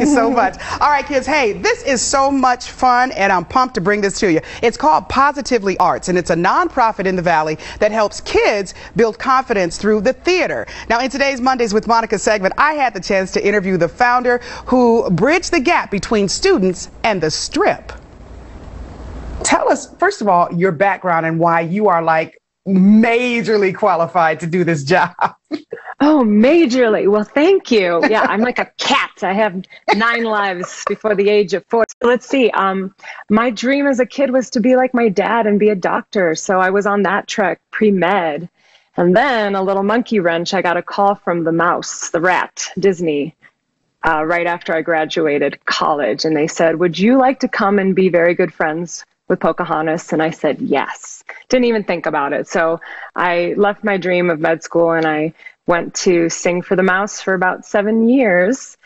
you so much. All right, kids, hey, this is so much fun, and I'm pumped to bring this to you. It's called Positively Arts, and it's a nonprofit in the Valley that helps kids build confidence through the theater. Now, in today's Mondays with Monica segment, I had the chance to interview the founder who bridged the gap between students and the strip. Tell us, first of all, your background and why you are like majorly qualified to do this job. Oh, majorly. Well, thank you. Yeah, I'm like a cat. I have 9 lives before the age of 4. Let's see. My dream as a kid was to be like my dad and be a doctor. So I was on that track pre-med. And then a little monkey wrench, I got a call from the mouse, the rat, Disney, right after I graduated college. And they said, would you like to come and be very good friends with Pocahontas? And I said, yes. Didn't even think about it. So I left my dream of med school and I went to sing for the mouse for about 7 years.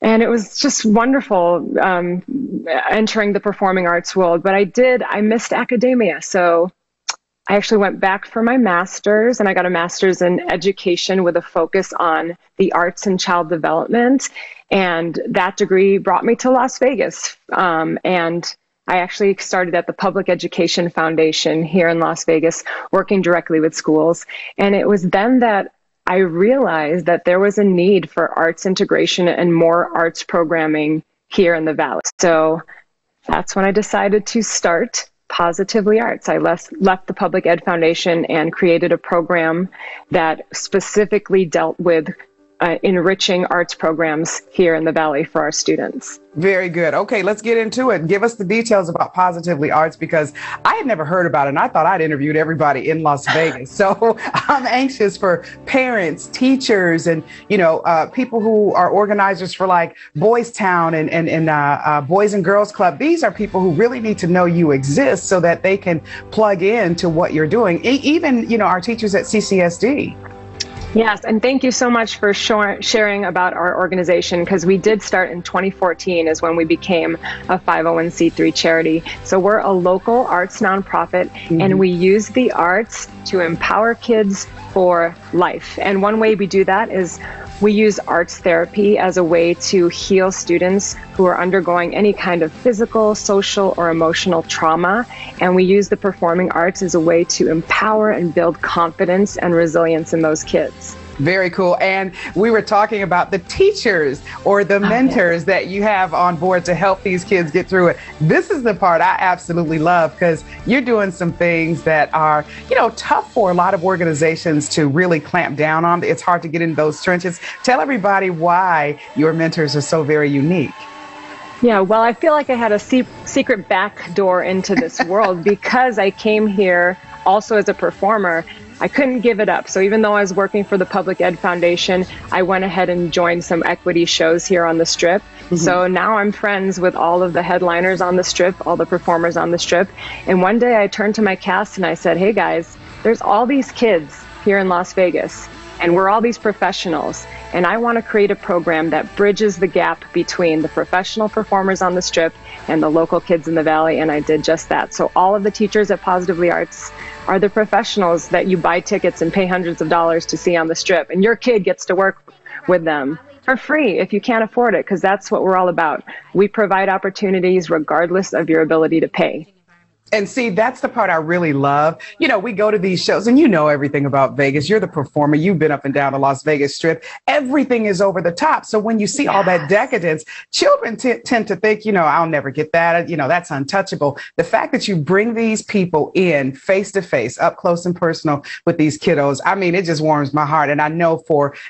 And it was just wonderful entering the performing arts world. But I missed academia. So I actually went back for my master's, and I got a master's in education with a focus on the arts and child development. And that degree brought me to Las Vegas. And I actually started at the Public Education Foundation here in Las Vegas, working directly with schools. And it was then that I realized that there was a need for arts integration and more arts programming here in the Valley. So that's when I decided to start Positively Arts. I left the Public Ed Foundation and created a program that specifically dealt with enriching arts programs here in the Valley for our students. Very good. Okay, let's get into it. Give us the details about Positively Arts, because I had never heard about it and I thought I'd interviewed everybody in Las Vegas. So I'm anxious for parents, teachers, and people who are organizers for like Boys Town and Boys and Girls Club. These are people who really need to know you exist so that they can plug in to what you're doing. Even our teachers at CCSD. Yes, and thank you so much for sharing about our organization, because we did start in 2014 is when we became a 501c3 charity. So we're a local arts nonprofit, and we use the arts to empower kids for life. And one way we do that is we use arts therapy as a way to heal students who are undergoing any kind of physical, social, or emotional trauma. And we use the performing arts as a way to empower and build confidence and resilience in those kids. Very cool. And we were talking about the teachers or the mentors that you have on board to help these kids get through it. This is the part I absolutely love, because you're doing some things that are, tough for a lot of organizations to really clamp down on. It's hard to get in those trenches. Tell everybody why your mentors are so very unique. Yeah, well, I feel like I had a secret back door into this world because I came here also as a performer. I couldn't give it up. So even though I was working for the Public Ed Foundation, I went ahead and joined some equity shows here on the Strip. So now I'm friends with all of the headliners on the Strip, all the performers on the Strip. And one day I turned to my cast and I said, hey guys, there's all these kids here in Las Vegas, and we're all these professionals. And I want to create a program that bridges the gap between the professional performers on the Strip and the local kids in the Valley. And I did just that. So all of the teachers at Positively Arts are the professionals that you buy tickets and pay hundreds of dollars to see on the Strip. And your kid gets to work with them for free if you can't afford it, because that's what we're all about. We provide opportunities regardless of your ability to pay. And see, that's the part I really love. We go to these shows and everything about Vegas. You're the performer. You've been up and down the Las Vegas Strip. Everything is over the top. So when you see all that decadence, children tend to think, I'll never get that. That's untouchable. The fact that you bring these people in face to face, up close and personal with these kiddos, I mean, it just warms my heart. And I know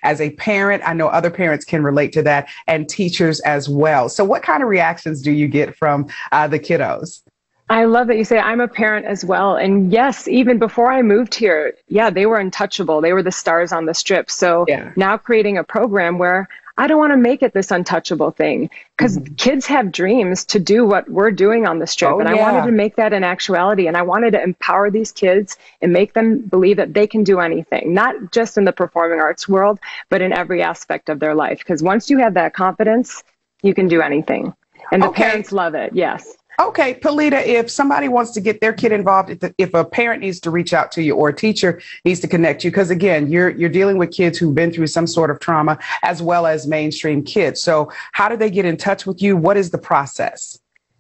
as a parent, I know other parents can relate to that, and teachers as well. So what kind of reactions do you get from the kiddos? I love that you say I'm a parent as well. And yes, even before I moved here, they were untouchable. They were the stars on the Strip. So now creating a program where I don't want to make it this untouchable thing, because kids have dreams to do what we're doing on the Strip. I wanted to make that an actuality. And I wanted to empower these kids and make them believe that they can do anything, not just in the performing arts world, but in every aspect of their life. Because once you have that confidence, you can do anything. And the parents love it. Yes. Okay, Pilita, if somebody wants to get their kid involved, if a parent needs to reach out to you or a teacher needs to connect you, because again, you're dealing with kids who've been through some sort of trauma as well as mainstream kids. So how do they get in touch with you? What is the process?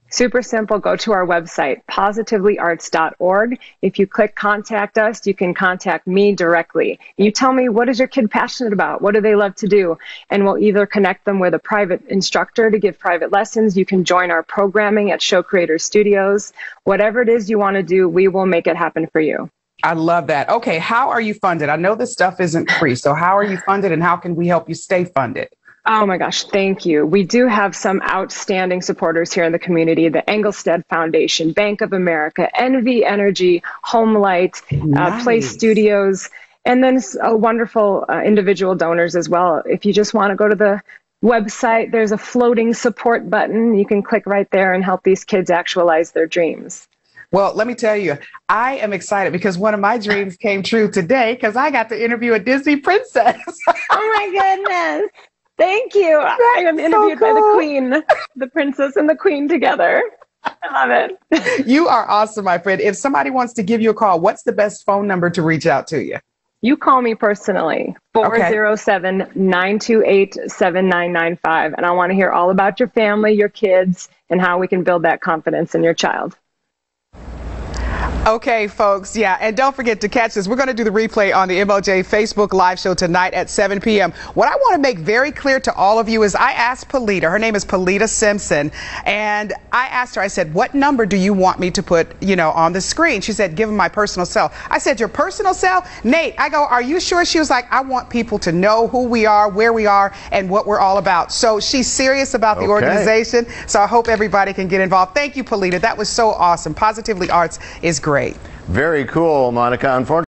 Super simple. Go to our website, positivelyorts.org. If you click contact us, you can contact me directly. You tell me, what is your kid passionate about? What do they love to do? And we'll either connect them with a private instructor to give private lessons. You can join our programming at Show Creators Studios. Whatever it is you want to do, we will make it happen for you. I love that. Okay, how are you funded? I know this stuff isn't free. So how are you funded and how can we help you stay funded? Oh my gosh, thank you. We do have some outstanding supporters here in the community, the Engelstead Foundation, Bank of America, NV Energy, Homelight, Nice. Play Studios, and then wonderful individual donors as well. If you just want to go to the website, there's a floating support button. You can click right there and help these kids actualize their dreams. Well, let me tell you, I am excited because one of my dreams came true today because I got to interview a Disney princess. Oh my goodness. Thank you. I am interviewed by the Queen, the princess and the Queen together. I love it. You are awesome, my friend. If somebody wants to give you a call, what's the best phone number to reach out to you? You call me personally, 407-928-7995. And I want to hear all about your family, your kids, and how we can build that confidence in your child. Okay, folks. Yeah. And don't forget to catch this. We're going to do the replay on the MOJ Facebook Live show tonight at 7 p.m. What I want to make very clear to all of you is I asked Pilita, her name is Pilita Simpson, and I asked her, I said, what number do you want me to put, on the screen? She said, give them my personal cell. I said, your personal cell? Nate, I go, are you sure? She was like, I want people to know who we are, where we are, and what we're all about. So she's serious about the organization. So I hope everybody can get involved. Thank you, Pilita. That was so awesome. Positively Arts is great. Very cool, Monica. Unfortunately,